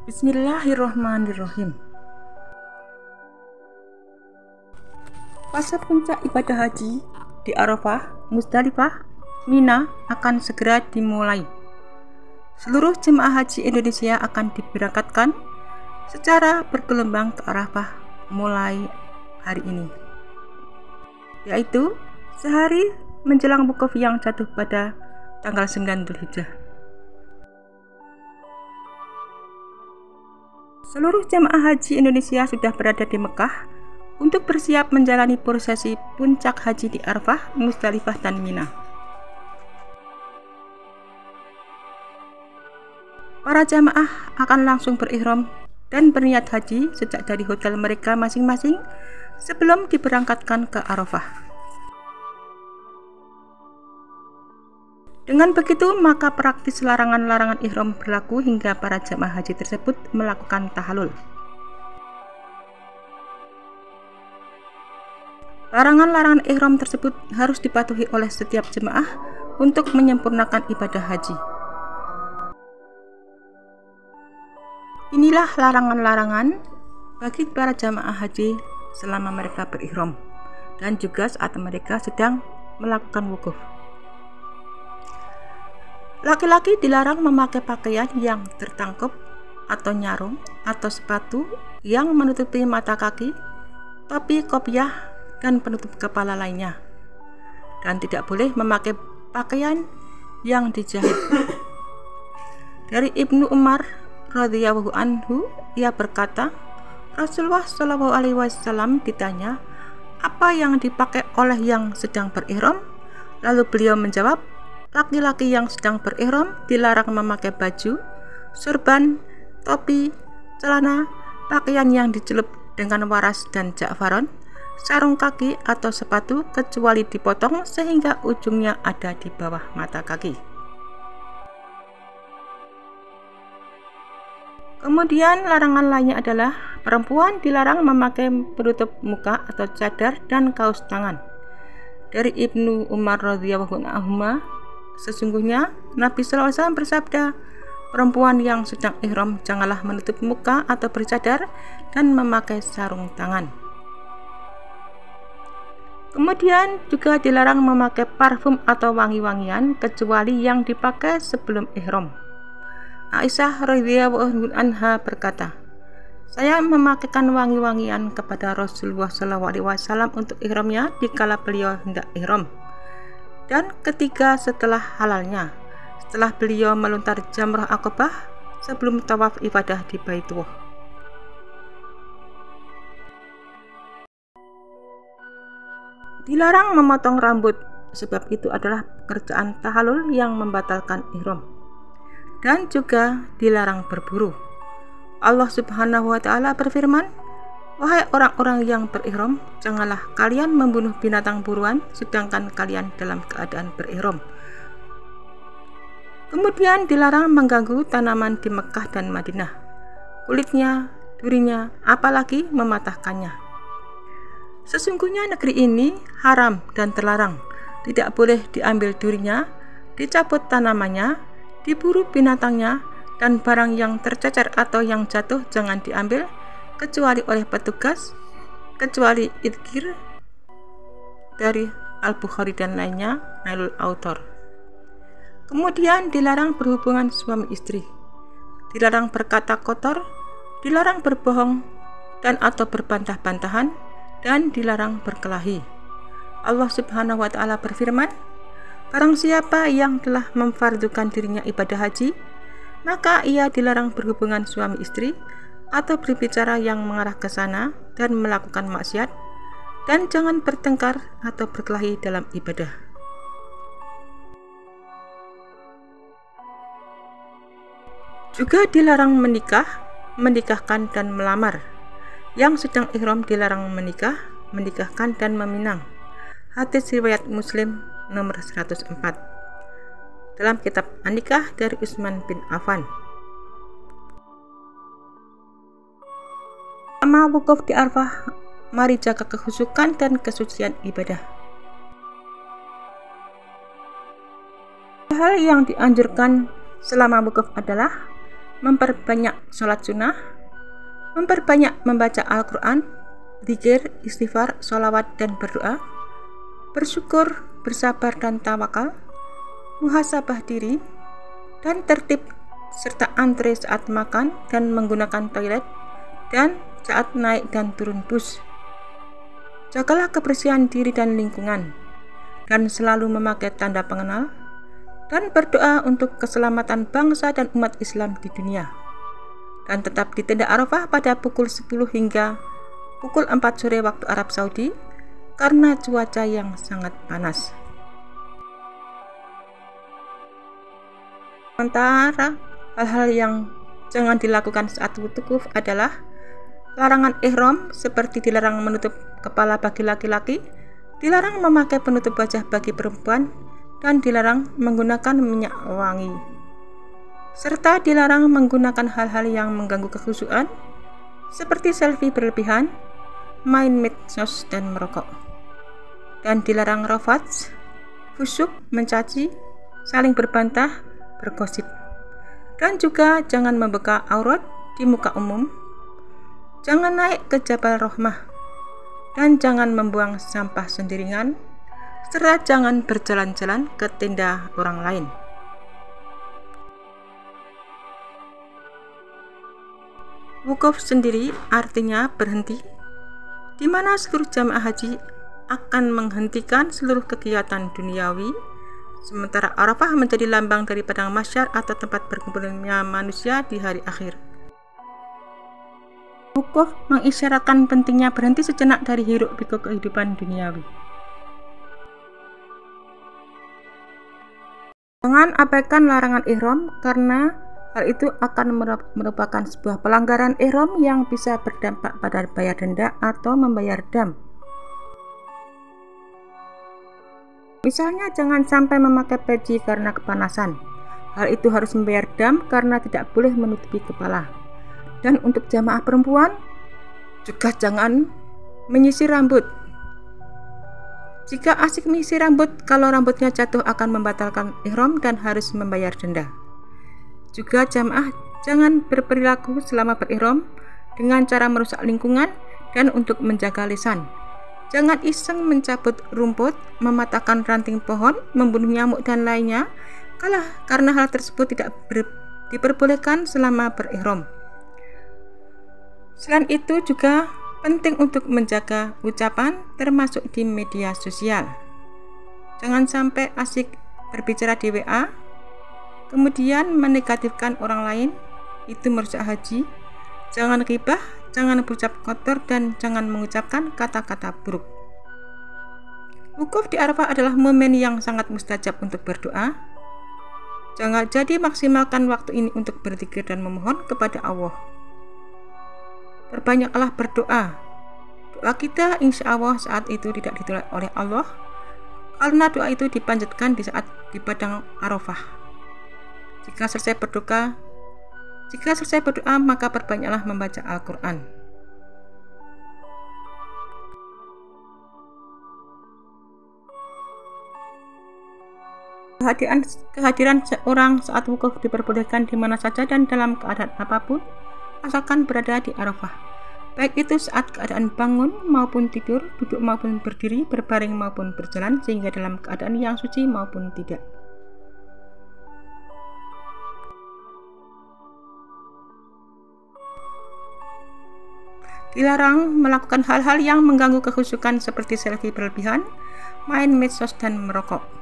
Bismillahirrahmanirrahim. Fase puncak ibadah haji di Arafah, Musdalifah, Mina akan segera dimulai. Seluruh jemaah haji Indonesia akan diberangkatkan secara bergelombang ke Arafah mulai hari ini, yaitu sehari menjelang wukuf yang jatuh pada tanggal 9 Dzulhijjah. Seluruh jemaah haji Indonesia sudah berada di Mekah untuk bersiap menjalani prosesi puncak haji di Arafah, Musdalifah, dan Mina. Para jamaah akan langsung berihram dan berniat haji sejak dari hotel mereka masing-masing sebelum diberangkatkan ke Arafah. Dengan begitu, maka praktis larangan-larangan ihram berlaku hingga para jamaah haji tersebut melakukan tahallul. Larangan-larangan ihram tersebut harus dipatuhi oleh setiap jemaah untuk menyempurnakan ibadah haji. Inilah larangan-larangan bagi para jamaah haji selama mereka berihram dan juga saat mereka sedang melakukan wukuf. Laki-laki dilarang memakai pakaian yang tertangkap atau nyarung atau sepatu yang menutupi mata kaki, topi, kopiah, dan penutup kepala lainnya, dan tidak boleh memakai pakaian yang dijahit. Dari Ibnu Umar radhiyallahu anhu, ia berkata, Rasulullah Shallallahu alaihi wasallam ditanya, apa yang dipakai oleh yang sedang berihram? Lalu beliau menjawab, laki-laki yang sedang berihram dilarang memakai baju, sorban, topi, celana, pakaian yang dicelup dengan waras dan ja'faron, sarung kaki atau sepatu kecuali dipotong sehingga ujungnya ada di bawah mata kaki. Kemudian larangan lainnya adalah perempuan dilarang memakai penutup muka atau cadar dan kaos tangan. Dari Ibnu Umar radhiyallahu anhu, sesungguhnya Nabi SAW bersabda, perempuan yang sedang ihram janganlah menutup muka atau bercadar dan memakai sarung tangan. Kemudian juga dilarang memakai parfum atau wangi-wangian kecuali yang dipakai sebelum ihram. Aisyah radhiyallahu anha berkata, saya memakaikan wangi-wangian kepada Rasulullah SAW untuk ihramnya dikala beliau hendak ihram, dan ketiga setelah halalnya, setelah beliau melontar jamrah Aqabah sebelum tawaf ibadah di Baitullah. Dilarang memotong rambut, sebab itu adalah pekerjaan tahallul yang membatalkan ihram. Dan juga dilarang berburu. Allah Subhanahu wa Ta'ala berfirman, wahai orang-orang yang berihram, janganlah kalian membunuh binatang buruan sedangkan kalian dalam keadaan berihram. Kemudian dilarang mengganggu tanaman di Mekah dan Madinah, kulitnya, durinya, apalagi mematahkannya. Sesungguhnya negeri ini haram dan terlarang, tidak boleh diambil durinya, dicabut tanamannya, diburu binatangnya, dan barang yang tercecer atau yang jatuh jangan diambil kecuali oleh petugas, kecuali idkir. Dari Al-Bukhari dan lainnya, Nailul Autor. Kemudian dilarang berhubungan suami istri, dilarang berkata kotor, dilarang berbohong dan atau berbantah-bantahan, dan dilarang berkelahi. Allah Subhanahu wa Ta'ala berfirman, barang siapa yang telah memfardukan dirinya ibadah haji, maka ia dilarang berhubungan suami istri atau berbicara yang mengarah ke sana dan melakukan maksiat, dan jangan bertengkar atau berkelahi dalam ibadah. Juga dilarang menikah, menikahkan, dan melamar. Yang sedang ihram dilarang menikah, menikahkan, dan meminang. Hadis riwayat Muslim nomor 104 dalam kitab An-Nikah dari Utsman bin Affan. Selama wukuf di Arafah, mari jaga kekhusyukan dan kesucian ibadah. Hal yang dianjurkan selama wukuf adalah memperbanyak sholat sunnah, memperbanyak membaca Al-Quran, zikir, istighfar, sholawat dan berdoa, bersyukur, bersabar dan tawakal, muhasabah diri, dan tertib serta antre saat makan dan menggunakan toilet, dan saat naik dan turun bus. Jagalah kebersihan diri dan lingkungan, dan selalu memakai tanda pengenal, dan berdoa untuk keselamatan bangsa dan umat Islam di dunia. Dan tetap di tenda Arafah pada pukul 10 hingga pukul 4 sore waktu Arab Saudi karena cuaca yang sangat panas. Sementara hal-hal yang jangan dilakukan saat wukuf adalah larangan ihram seperti dilarang menutup kepala bagi laki-laki, dilarang memakai penutup wajah bagi perempuan, dan dilarang menggunakan minyak wangi. Serta dilarang menggunakan hal-hal yang mengganggu kekhusyuan seperti selfie berlebihan, main medsos dan merokok. Dan dilarang rafats, fusyuk, mencaci, saling berbantah, bergosip. Dan juga jangan membuka aurat di muka umum, jangan naik ke Jabal Rahmah, dan jangan membuang sampah sendirian, serta jangan berjalan-jalan ke tenda orang lain. Wukuf sendiri artinya berhenti, di mana seluruh jamaah haji akan menghentikan seluruh kegiatan duniawi, sementara Arafah menjadi lambang dari padang mahsyar atau tempat berkumpulnya manusia di hari akhir. Wukuf mengisyaratkan pentingnya berhenti sejenak dari hiruk-pikuk kehidupan duniawi. Jangan abaikan larangan ihram karena hal itu akan merupakan sebuah pelanggaran ihram yang bisa berdampak pada bayar denda atau membayar dam. Misalnya, jangan sampai memakai peci karena kepanasan. Hal itu harus membayar dam karena tidak boleh menutupi kepala. Dan untuk jamaah perempuan, juga jangan menyisir rambut. Jika asik menyisir rambut, kalau rambutnya jatuh akan membatalkan ihram dan harus membayar denda. Juga jamaah jangan berperilaku selama berihram dengan cara merusak lingkungan dan untuk menjaga lisan. Jangan iseng mencabut rumput, mematahkan ranting pohon, membunuh nyamuk dan lainnya, karena hal tersebut tidak diperbolehkan selama berihram. Selain itu juga penting untuk menjaga ucapan termasuk di media sosial. Jangan sampai asik berbicara di WA, kemudian menegatifkan orang lain, itu merusak haji. Jangan ghibah, jangan berucap kotor, dan jangan mengucapkan kata-kata buruk. Wukuf di Arafah adalah momen yang sangat mustajab untuk berdoa. Jadi maksimalkan waktu ini untuk berzikir dan memohon kepada Allah. Perbanyaklah berdoa. Doa kita insya Allah saat itu tidak ditolak oleh Allah, karena doa itu dipanjatkan di saat di padang Arafah. Jika selesai berdoa, maka perbanyaklah membaca Al-Quran. Kehadiran seorang saat wukuf diperbolehkan di mana saja dan dalam keadaan apapun, asalkan berada di Arafah. Baik itu saat keadaan bangun maupun tidur, duduk maupun berdiri, berbaring maupun berjalan, sehingga dalam keadaan yang suci maupun tidak. Dilarang melakukan hal-hal yang mengganggu kekhusyukan seperti selfie berlebihan, main medsos dan merokok.